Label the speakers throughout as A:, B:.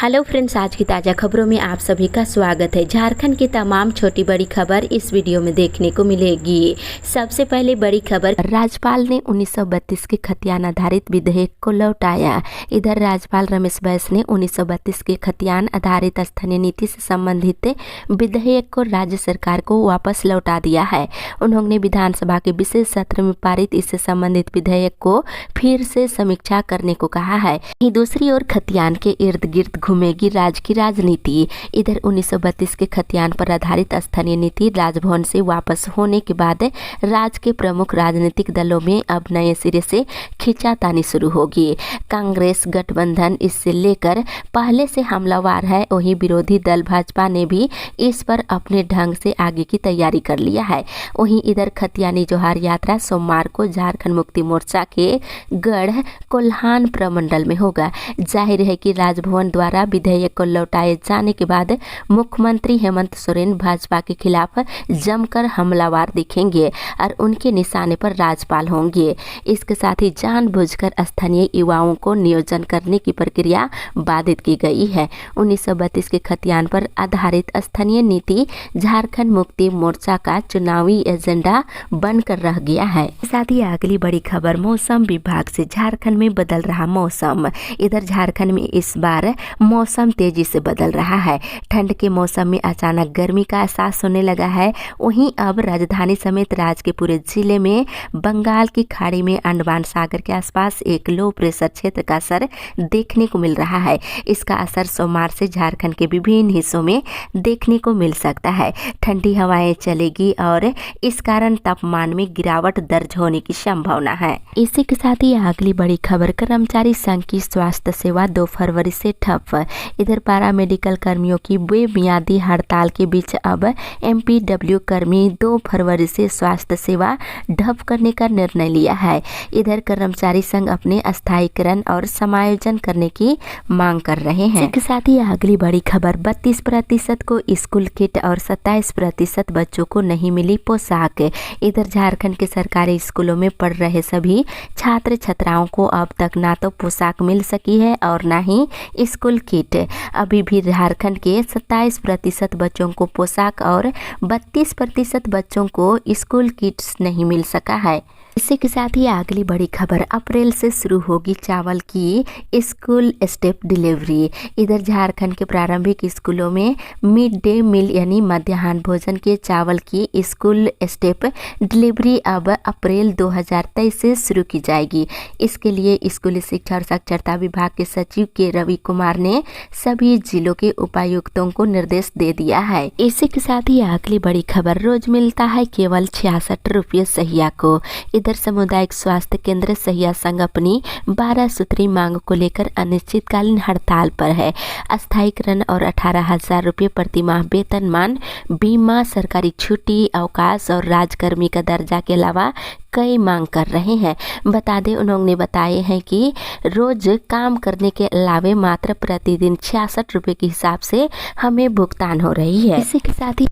A: Hello friends, आज की ताज़ा खबरों में आप सभी का स्वागत है। झारखंड की तमाम छोटी बड़ी खबर इस वीडियो में देखने को मिलेगी। सबसे पहले बड़ी खबर, राज्यपाल ने 1932 के खतियान आधारित विधेयक को लौटाया। इधर राज्यपाल रमेश बैस ने 1932 के खतियान आधारित स्थानीय नीति से संबंधित विधेयक को राज्य सरकार को वापस लौटा दिया है। उन्होंने विधानसभा के विशेष सत्र में पारित इससे संबंधित विधेयक को फिर से समीक्षा करने को कहा है। दूसरी ओर खतियान के इर्द गिर्द घूमेगी राज्य की राजनीति। इधर 1932 के खतियान पर आधारित स्थानीय नीति राजभवन से वापस होने के बाद राज्य के प्रमुख राजनीतिक दलों में अब नए सिरे से खींचातानी शुरू होगी। कांग्रेस गठबंधन इससे लेकर पहले से हमलावर है। वहीं विरोधी दल भाजपा ने भी इस पर अपने ढंग से आगे की तैयारी कर लिया है। वहीं इधर खतियानी जोहार यात्रा सोमवार को झारखंड मुक्ति मोर्चा के गढ़ कोल्हान प्रमंडल में होगा। जाहिर है कि राजभवन द्वारा विधेयक को लौटाए जाने के बाद मुख्यमंत्री हेमंत सोरेन भाजपा के खिलाफ जमकर हमलावर दिखेंगे और उनके निशाने पर राज्यपाल होंगे। इसके साथ ही जानबूझकर स्थानीय युवाओं को नियोजन करने की प्रक्रिया बाधित की गई है। 1932 के खतियान पर आधारित स्थानीय नीति झारखंड मुक्ति मोर्चा का चुनावी एजेंडा बनकर रह गया है। साथ ही अगली बड़ी खबर, मौसम विभाग से झारखंड में बदल रहा मौसम। इधर झारखंड में इस बार मौसम तेजी से बदल रहा है। ठंड के मौसम में अचानक गर्मी का एहसास होने लगा है। वहीं अब राजधानी समेत राज्य के पूरे जिले में बंगाल की खाड़ी में अंडमान सागर के आसपास एक लो प्रेशर क्षेत्र का असर देखने को मिल रहा है। इसका असर सोमवार से झारखंड के विभिन्न हिस्सों में देखने को मिल सकता है। ठंडी हवाएं चलेगी और इस कारण तापमान में गिरावट दर्ज होने की संभावना है। इसी के साथ ही अगली बड़ी खबर, कर्मचारी संघ की स्वास्थ्य सेवा 2 फरवरी से ठप। इधर पैरामेडिकल कर्मियों की बेमियादी हड़ताल के बीच अब एमपीडब्ल्यू कर्मी 2 फरवरी से स्वास्थ्य सेवा ठप करने का निर्णय लिया है। इधर कर्मचारी संघ अपने स्थायीकरण और समायोजन करने की मांग कर रहे हैं। इसके साथ ही अगली बड़ी खबर, 32% को स्कूल किट और 27% बच्चों को नहीं मिली पोशाक। इधर झारखंड के सरकारी स्कूलों में पढ़ रहे सभी छात्र छात्राओं को अब तक ना तो पोशाक मिल सकी है और ना ही स्कूल किट। अभी भी झारखंड के 27% बच्चों को पोशाक और 32% बच्चों को स्कूल किट्स नहीं मिल सका है। इसी के साथ ही अगली बड़ी खबर, अप्रैल से शुरू होगी चावल की स्कूल स्टेप डिलीवरी। इधर झारखंड के प्रारंभिक स्कूलों में मिड डे मील यानी मध्याह्न भोजन के चावल की स्कूल स्टेप डिलीवरी अब अप्रैल 2023 से शुरू की जाएगी। इसके लिए स्कूली शिक्षा और साक्षरता विभाग के सचिव के रवि कुमार ने सभी जिलों के उपायुक्तों को निर्देश दे दिया है। इसी के साथ ही अगली बड़ी खबर, रोज मिलता है केवल 66 रुपये सहिया को। इधर सामुदायिक स्वास्थ्य केंद्र सहिया संघ अपनी 12 सूत्री मांग को लेकर अनिश्चितकालीन हड़ताल पर है। अस्थायीकरण और 18,000 रुपये प्रतिमाह वेतनमान, बीमा, सरकारी छुट्टी, अवकाश और राजकर्मी का दर्जा के अलावा कई मांग कर रहे हैं। बता दें, उन्होंने बताए हैं कि रोज काम करने के अलावे मात्र प्रतिदिन 66 रुपये के हिसाब से हमें भुगतान हो रही है। इसी के साथ ही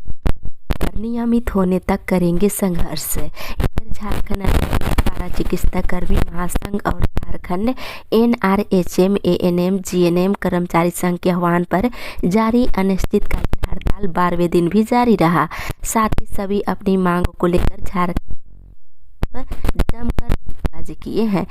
A: नियमित होने तक करेंगे संघर्ष। झारखंड पारा चिकित्सा कर्मी महासंघ और झारखंड NRHM ANM GNM कर्मचारी संघ के आह्वान पर जारी अनिश्चितकालीन हड़ताल 12वें दिन भी जारी रहा। साथ ही सभी अपनी मांगों को लेकर झारखंड जमकर बाजी किए हैं,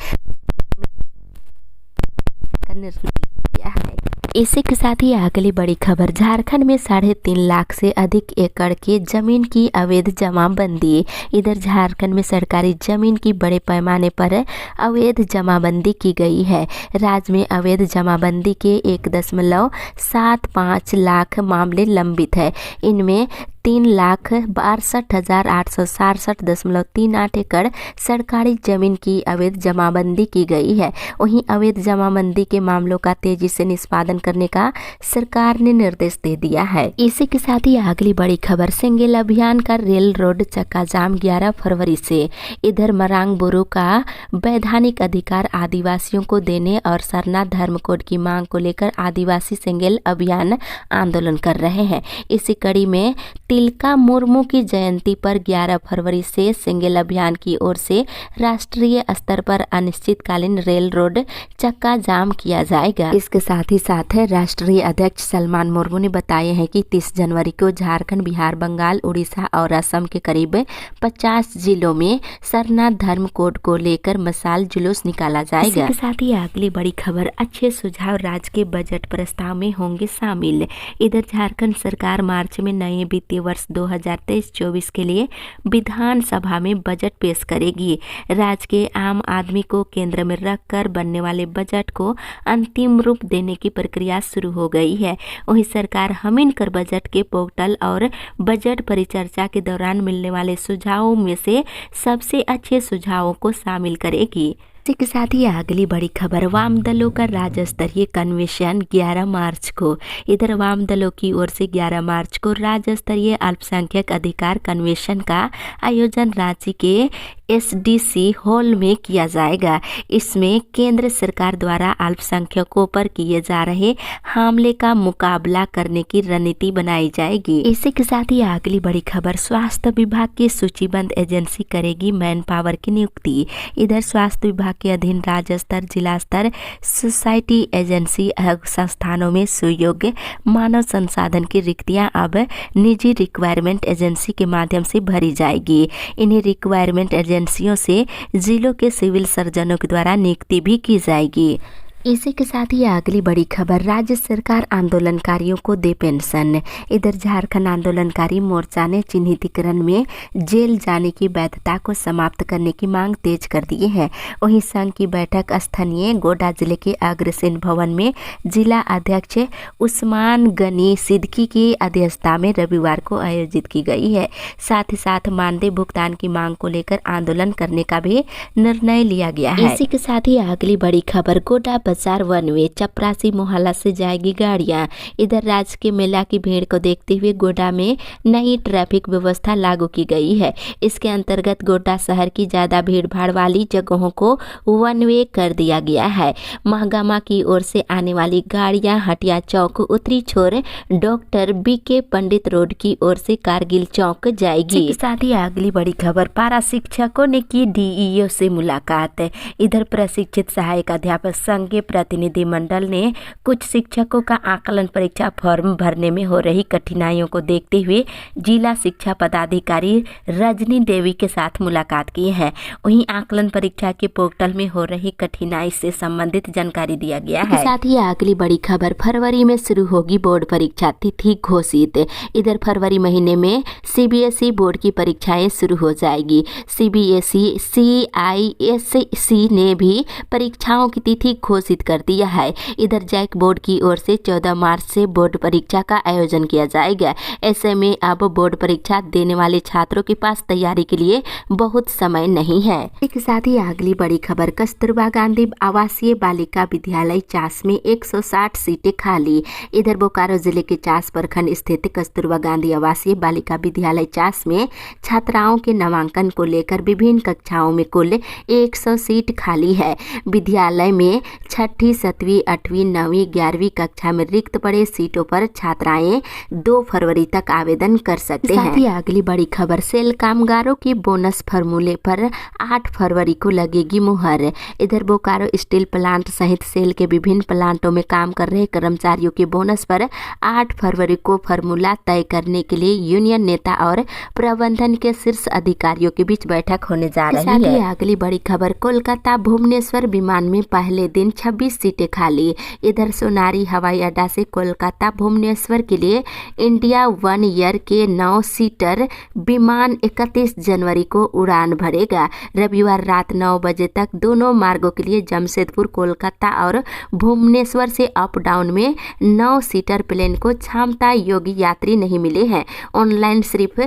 A: निर्णय किया है। इसी के साथ ही अगली बड़ी खबर, झारखंड में 3.5 लाख से अधिक एकड़ के जमीन की अवैध जमाबंदी। इधर झारखंड में सरकारी जमीन की बड़े पैमाने पर अवैध जमाबंदी की गई है। राज्य में अवैध जमाबंदी के 1.75 लाख मामले लंबित है। इनमें 3,62,867.38 एकड़ सरकारी जमीन की अवैध जमाबंदी की गई है। वहीं अवैध जमाबंदी के मामलों का तेजी से निष्पादन करने का सरकार ने निर्देश दे दिया है। इसी के साथ ही अगली बड़ी खबर, सिंगल अभियान का रेल रोड चक्का जाम 11 फरवरी से। इधर मरांग बुरु का वैधानिक अधिकार आदिवासियों को देने और सरना धर्म कोड की मांग को लेकर आदिवासी सिंगल अभियान आंदोलन कर रहे हैं। इसी कड़ी में तिलका मुर्मू की जयंती पर 11 फरवरी से सिंगल अभियान की ओर से राष्ट्रीय स्तर पर अनिश्चितकालीन रेल रोड चक्का जाम किया जाएगा। इसके साथ ही साथ राष्ट्रीय अध्यक्ष सलमान मुर्मू ने बताया है कि 30 जनवरी को झारखंड, बिहार, बंगाल, उड़ीसा और असम के करीब 50 जिलों में सरना धर्म कोड को लेकर मशाल जुलूस निकाला जाएगा। इसके साथ ही अगली बड़ी खबर, अच्छे सुझाव राज्य के बजट प्रस्ताव में होंगे शामिल। इधर झारखंड सरकार मार्च में नए वित्तीय वर्ष 2023-24 के लिए विधानसभा में बजट पेश करेगी। राज्य के आम आदमी को केंद्र में रखकर बनने वाले बजट को अंतिम रूप देने की प्रक्रिया शुरू हो गई है। वहीं सरकार हमीन कर बजट के पोर्टल और बजट परिचर्चा के दौरान मिलने वाले सुझावों में से सबसे अच्छे सुझावों को शामिल करेगी। इसी के साथ ही अगली बड़ी खबर, वाम दलों का राज्य स्तरीय कन्वेंशन 11 मार्च को। इधर वाम दलों की ओर से 11 मार्च को राज्य स्तरीय अल्पसंख्यक अधिकार कन्वेंशन का आयोजन रांची के SDC हॉल में किया जाएगा। इसमें केंद्र सरकार द्वारा अल्पसंख्यकों पर किए जा रहे हमले का मुकाबला करने की रणनीति बनाई जाएगी। इसी के साथ ही अगली बड़ी खबर, स्वास्थ्य विभाग की सूचीबद्ध एजेंसी करेगी मैन पावर की नियुक्ति। इधर स्वास्थ्य विभाग के अधीन राज्य स्तर, जिला स्तर सोसाइटी एजेंसी संस्थानों में सुयोग्य मानव संसाधन की रिक्तियां अब निजी रिक्वायरमेंट एजेंसी के माध्यम से भरी जाएगी। इन्हीं रिक्वायरमेंट एजेंसियों से जिलों के सिविल सर्जनों के द्वारा नियुक्ति भी की जाएगी। इसी के साथ ही अगली बड़ी खबर, राज्य सरकार आंदोलनकारियों को दे पेंशन। इधर झारखंड आंदोलनकारी मोर्चा ने चिन्हितीकरण में जेल जाने की वैधता को समाप्त करने की मांग तेज कर दी है। वहीं संघ की बैठक स्थानीय गोड्डा जिले के अग्रसेन भवन में जिला अध्यक्ष उस्मान गनी सिद्दीकी की अध्यक्षता में रविवार को आयोजित की गई है। साथ ही साथ मानदेय भुगतान की मांग को लेकर आंदोलन करने का भी निर्णय लिया गया है। इसी के साथ ही अगली बड़ी खबर, गोड्डा बाजार वन वे चपरासी मोहल्ला से जाएगी गाड़ियां। इधर राज्य के मेला की भीड़ को देखते हुए गोड्डा में नई ट्रैफिक व्यवस्था लागू की गई है। इसके अंतर्गत गोड्डा शहर की ज्यादा भीड़ भाड़ वाली जगहों को वन वे कर दिया गया है। महगामा की ओर से आने वाली गाड़ियां हटिया चौक, उत्तरी छोर डॉक्टर BK पंडित रोड की ओर से कारगिल चौक जाएगी। इसके साथ ही अगली बड़ी खबर, पारा शिक्षकों ने की DEO से मुलाकात। इधर प्रशिक्षित सहायक अध्यापक संघ के प्रतिनिधिमंडल ने कुछ शिक्षकों का आकलन परीक्षा फॉर्म भरने में हो रही कठिनाइयों को देखते हुए जिला शिक्षा पदाधिकारी रजनी देवी के साथ मुलाकात की है। वहीं आकलन परीक्षा के पोर्टल में हो रही कठिनाई से संबंधित जानकारी दिया गया है। साथ ही अगली बड़ी खबर, फरवरी में शुरू होगी बोर्ड परीक्षा, तिथि घोषित। इधर फरवरी महीने में CBSE बोर्ड की परीक्षाएं शुरू हो जाएगी। CBSE CISC ने भी परीक्षाओं की तिथि घोषित कर दिया है। इधर जैक बोर्ड की ओर से 14 मार्च से बोर्ड परीक्षा का आयोजन किया जाएगा। ऐसे में अब बोर्ड परीक्षा देने वाले छात्रों के पास तैयारी के लिए बहुत समय नहीं है। इसके साथ ही अगली बड़ी खबर, कस्तूरबा गांधी आवासीय बालिका विद्यालय चास में 160 सीटें खाली। इधर बोकारो जिले के चास प्रखंड स्थित कस्तूरबा गांधी आवासीय बालिका विद्यालय चास में छात्राओं के नामांकन को लेकर विभिन्न कक्षाओं में कुल 100 सीट खाली है। विद्यालय में 6ठी, 7वीं, 8वीं, 9वीं, 11वीं कक्षा में रिक्त पड़े सीटों पर छात्राएं 2 फरवरी तक आवेदन कर सकते हैं। साथ ही अगली बड़ी खबर, सेल कामगारों की बोनस फॉर्मूले पर 8 फरवरी को लगेगी मुहर। इधर बोकारो स्टील प्लांट सहित सेल के विभिन्न प्लांटों में काम कर रहे कर्मचारियों के बोनस पर 8 फरवरी को फॉर्मूला तय करने के लिए यूनियन नेता और प्रबंधन के शीर्ष अधिकारियों के बीच बैठक होने जा रही है। अगली बड़ी खबर, कोलकाता भुवनेश्वर विमान में पहले दिन 26 सीटें खाली। इधर सोनारी हवाई अड्डा से कोलकाता भुवनेश्वर के लिए इंडिया वन ईयर के 9 सीटर विमान 31 जनवरी को उड़ान भरेगा। रविवार रात 9 बजे तक दोनों मार्गों के लिए जमशेदपुर, कोलकाता और भुवनेश्वर से अप डाउन में 9 सीटर प्लेन को क्षमता योग्य यात्री नहीं मिले हैं। ऑनलाइन सिर्फ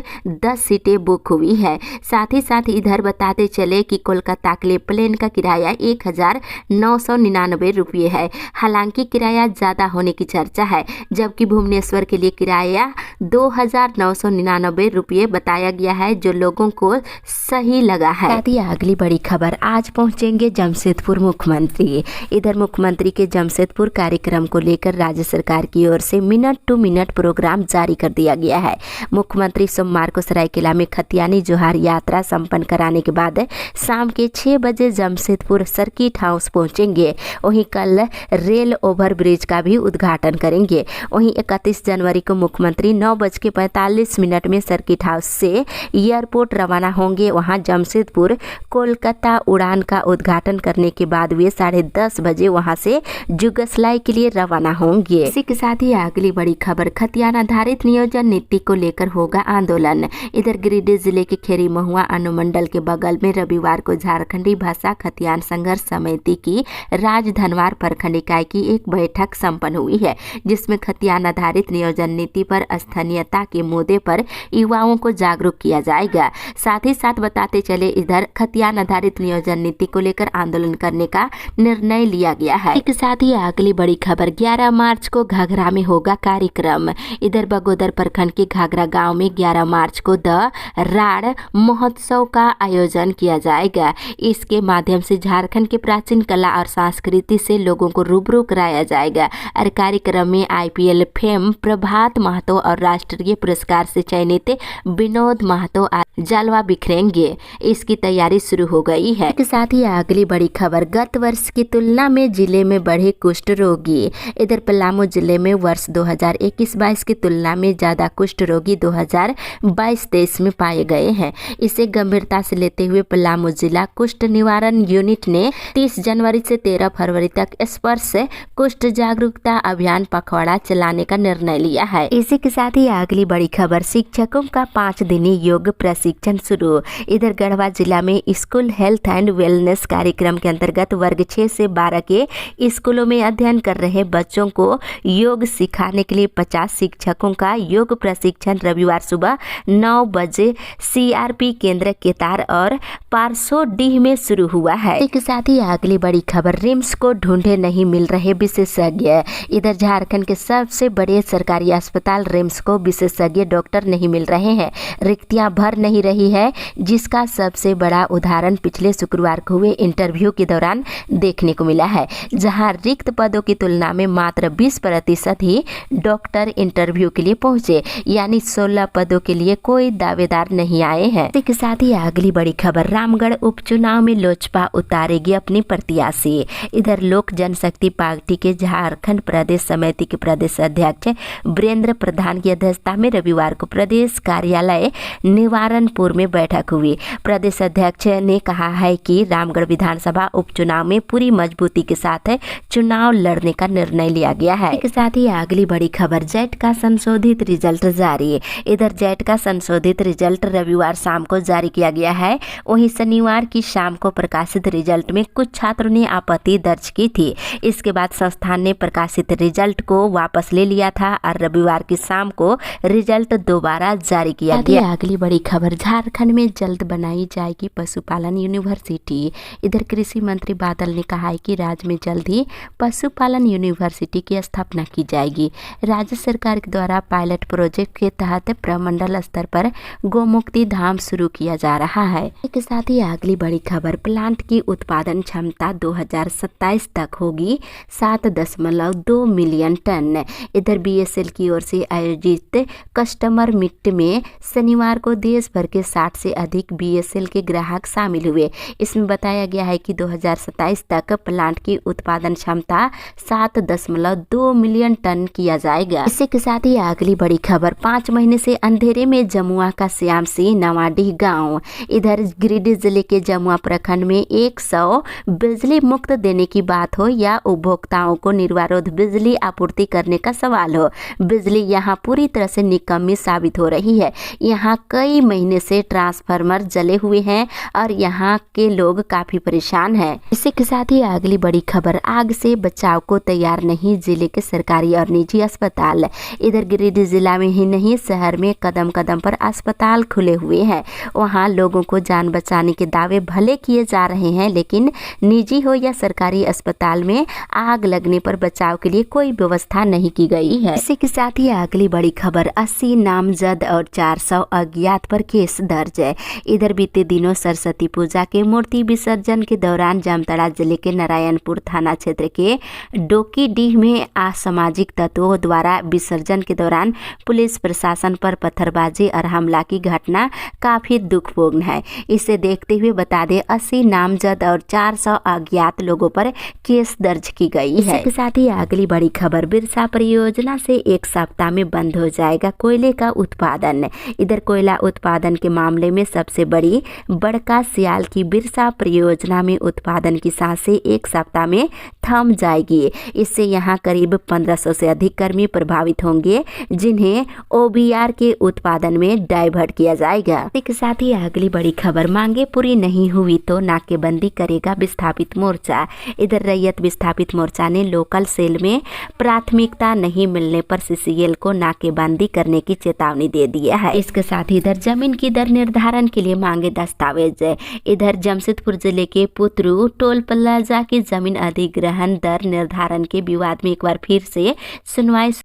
A: 10 सीटें बुक हुई है। साथ ही इधर बताते चले कि कोलकाता के लिए प्लेन का किराया 1999 रुपये है। हालांकि किराया ज़्यादा होने की चर्चा है, जबकि भुवनेश्वर के लिए किराया 2,999 रुपये बताया गया है, जो लोगों को सही लगा है। साथ ही अगली बड़ी खबर, आज पहुंचेंगे जमशेदपुर मुख्यमंत्री। इधर मुख्यमंत्री के जमशेदपुर कार्यक्रम को लेकर राज्य सरकार की ओर से मिनट टू मिनट प्रोग्राम जारी कर दिया गया है। मुख्यमंत्री सोमवार को सरायकेला में खतियानी जोहार यात्रा संपन्न कराने के बाद शाम के 6 बजे जमशेदपुर सर्किट हाउस पहुंचेंगे। वहीं कल रेल ओवर ब्रिज का भी उद्घाटन करेंगे। वहीं 31 जनवरी को मुख्यमंत्री 9:45 में सर्किट हाउस से एयरपोर्ट रवाना होंगे। वहां जमशेदपुर कोलकाता उड़ान का उद्घाटन करने के बाद वे 10:30 बजे वहां से जुगसलाई के लिए रवाना होंगे। इसी के साथ ही अगली बड़ी खबर, खतियान आधारित नियोजन नीति को लेकर होगा आंदोलन। इधर गिरिडीह जिले के खेरी महुआ अनुमंडल के बगल में रविवार को झारखंडी भाषा खतियान संघर्ष समिति की राजधनवार प्रखंड इकाई की एक बैठक संपन्न हुई है, जिसमें खतियान आधारित नियोजन नीति पर स्थानीयता के मुद्दे पर युवाओं को जागरूक किया जाएगा। साथ ही साथ बताते चले, इधर खतियान आधारित नियोजन नीति को लेकर आंदोलन करने का निर्णय लिया गया है। इसके साथ ही अगली बड़ी खबर, 11 मार्च को घाघरा में होगा कार्यक्रम। इधर बगोदर प्रखंड के घाघरा गांव में 11 मार्च को द राड़ महोत्सव का आयोजन किया जाएगा। इसके माध्यम से झारखंड के प्राचीन कला और संस्कृति से लोगों को रूबरू कराया जाएगा। और कार्यक्रम में IPL फेम प्रभात महतो और राष्ट्रीय पुरस्कार से चयनित विनोद महतो जलवा बिखरेंगे। इसकी तैयारी शुरू हो गई है। इसके साथ ही अगली बड़ी खबर, गत वर्ष की तुलना में जिले में बढ़े कुष्ठ रोगी। इधर पलामू जिले में वर्ष 2021-22 की तुलना में ज्यादा कुष्ठ रोगी 2022-23 में पाए गए हैं। इसे गंभीरता से लेते हुए पलामू जिला कुष्ठ निवारण यूनिट ने 30 जनवरी से 13 फरवरी तक स्पर्श कुष्ठ जागरूकता अभियान पखवाड़ा चलाने का निर्णय लिया है। इसी के साथ ही अगली बड़ी खबर, शिक्षकों का 5 दिनी योग प्रशिक्षण शुरू। इधर गढ़वा जिला में स्कूल हेल्थ एंड वेलनेस कार्यक्रम के अंतर्गत वर्ग 6 से 12 के स्कूलों में अध्ययन कर रहे बच्चों को योग सिखाने के लिए 50 शिक्षकों का योग प्रशिक्षण रविवार सुबह 9 बजे CRP केंद्र केतार और पारसोडीह में शुरू हुआ है। इसके साथ ही अगली बड़ी खबर, रिम्स को ढूंढे नहीं मिल रहे विशेषज्ञ। इधर झारखंड के सबसे बड़े सरकारी अस्पताल रिम्स को विशेषज्ञ डॉक्टर नहीं मिल रहे हैं। रिक्तियां भर नहीं रही है, जिसका सबसे बड़ा उदाहरण पिछले शुक्रवार को हुए इंटरव्यू के दौरान देखने को मिला है, जहां रिक्त पदों की तुलना में मात्र 20% ही डॉक्टर इंटरव्यू के लिए पहुंचे, यानी 16 पदों के लिए कोई दावेदार नहीं आए हैं। इसके साथ ही अगली बड़ी खबर, रामगढ़ उपचुनाव में लोजपा उतारेगी अपनी प्रत्याशी। इधर लोक जनशक्ति पार्टी के झारखंड प्रदेश समिति के प्रदेश अध्यक्ष वीरेंद्र प्रधान की अध्यक्षता में रविवार को प्रदेश कार्यालय निवारणपुर में बैठक हुई। प्रदेश अध्यक्ष ने कहा है कि रामगढ़ विधानसभा उपचुनाव में पूरी मजबूती के साथ चुनाव लड़ने का निर्णय लिया गया है। इसके साथ ही अगली बड़ी खबर, जेट का संशोधित रिजल्ट जारी। इधर जेट का संशोधित रिजल्ट रविवार शाम को जारी किया गया है। वहीं शनिवार की शाम को प्रकाशित रिजल्ट में कुछ छात्रों ने आपत्ति दर्ज की थी। इसके बाद संस्थान ने प्रकाशित रिजल्ट को वापस ले लिया था और रविवार की शाम को रिजल्ट दोबारा जारी किया गया। अगली बड़ी खबर, झारखंड में जल्द बनाई जाएगी पशुपालन यूनिवर्सिटी। इधर कृषि मंत्री बादल ने कहा है कि राज्य में जल्द ही पशुपालन यूनिवर्सिटी की स्थापना की जाएगी। राज्य सरकार के द्वारा पायलट प्रोजेक्ट के तहत प्रमंडल स्तर पर गोमुक्ति धाम शुरू किया जा रहा है। इसके साथ ही अगली बड़ी खबर, प्लांट की उत्पादन क्षमता 2027 तक होगी 7.2 मिलियन टन। इधर BSL की ओर से आयोजित कस्टमर मीट में शनिवार को देश भर के 60 से अधिक BSL के ग्राहक शामिल हुए। इसमें बताया गया है कि 2027 तक प्लांट की उत्पादन क्षमता 7.2 मिलियन टन किया जाएगा। इसी के साथ ही अगली बड़ी खबर, 5 महीने से अंधेरे में जमुआ का श्याम सिंह नवाडीह गांव। इधर गिरिडीह जिले के जमुआ प्रखंड में 100 बिजली मुक्त देने की बात हो या उपभोक्ताओं को निर्विरोध बिजली आपूर्ति करने का सवाल हो, बिजली यहाँ पूरी तरह से निकम्मी साबित हो रही है। यहाँ कई महीने से ट्रांसफार्मर जले हुए हैं और यहाँ के लोग काफी परेशान हैं। इसी के साथ ही अगली बड़ी खबर, आग से बचाव को तैयार नहीं जिले के सरकारी और निजी अस्पताल। इधर गिरिडीह जिला में ही नहीं, शहर में कदम कदम पर अस्पताल खुले हुए हैं। वहाँ लोगों को जान बचाने के दावे भले किए जा रहे हैं, लेकिन निजी हो या सरकारी सरकारी अस्पताल में आग लगने पर बचाव के लिए कोई व्यवस्था नहीं की गई है। इसी के साथ ही अगली बड़ी खबर, 80 नामजद और 400 अज्ञात पर केस दर्ज है। इधर बीते दिनों सरस्वती पूजा के मूर्ति विसर्जन के दौरान जामताड़ा जिले के नारायणपुर थाना क्षेत्र के डोकीडीह में असामाजिक तत्वों द्वारा विसर्जन के दौरान पुलिस प्रशासन पर पत्थरबाजी और हमला की घटना काफी दुखपूर्ण है। इसे देखते हुए बता दें 80 नामजद और 400 अज्ञात लोगों पर केस दर्ज की गई है। इसके साथ ही अगली बड़ी खबर, बिरसा परियोजना से एक सप्ताह में बंद हो जाएगा कोयले का उत्पादन। इधर कोयला उत्पादन के मामले में सबसे बड़ी बड़का सियाल की बिरसा परियोजना में उत्पादन की सांसें एक सप्ताह में थम जाएगी। इससे यहाँ करीब 1500 से अधिक कर्मी प्रभावित होंगे, जिन्हें ओबीआर के उत्पादन में डाइवर्ट किया जाएगा। इसके साथ ही अगली बड़ी खबर, मांगे पूरी नहीं हुई तो नाकेबंदी करेगा विस्थापित मोर्चा। इधर रैयत विस्थापित मोर्चा ने लोकल सेल में प्राथमिकता नहीं मिलने पर सीसीएल को नाकेबंदी करने की चेतावनी दे दिया है। इसके साथ ही इधर जमीन की दर निर्धारण के लिए मांगे दस्तावेज। इधर जमशेदपुर जिले के पुतरू टोल प्लाजा की जमीन अधिग्रहण दर निर्धारण के विवाद में एक बार फिर से सुनवाई